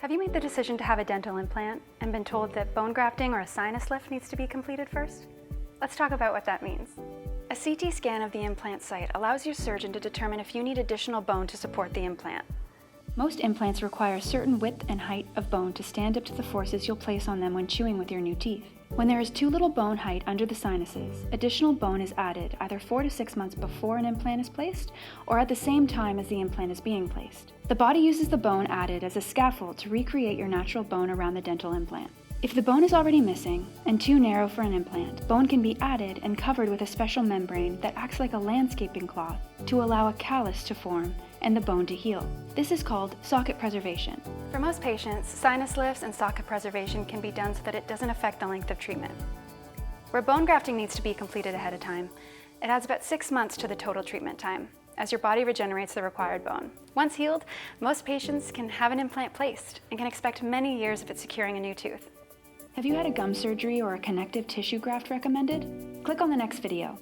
Have you made the decision to have a dental implant and been told that bone grafting or a sinus lift needs to be completed first? Let's talk about what that means. A CT scan of the implant site allows your surgeon to determine if you need additional bone to support the implant. Most implants require a certain width and height of bone to stand up to the forces you'll place on them when chewing with your new teeth. When there is too little bone height under the sinuses, additional bone is added either 4 to 6 months before an implant is placed or at the same time as the implant is being placed. The body uses the bone added as a scaffold to recreate your natural bone around the dental implant. If the bone is already missing and too narrow for an implant, bone can be added and covered with a special membrane that acts like a landscaping cloth to allow a callus to form and the bone to heal. This is called socket preservation. For most patients, sinus lifts and socket preservation can be done so that it doesn't affect the length of treatment. Where bone grafting needs to be completed ahead of time, it adds about 6 months to the total treatment time, as your body regenerates the required bone. Once healed, most patients can have an implant placed and can expect many years of it securing a new tooth. Have you had a gum surgery or a connective tissue graft recommended? Click on the next video.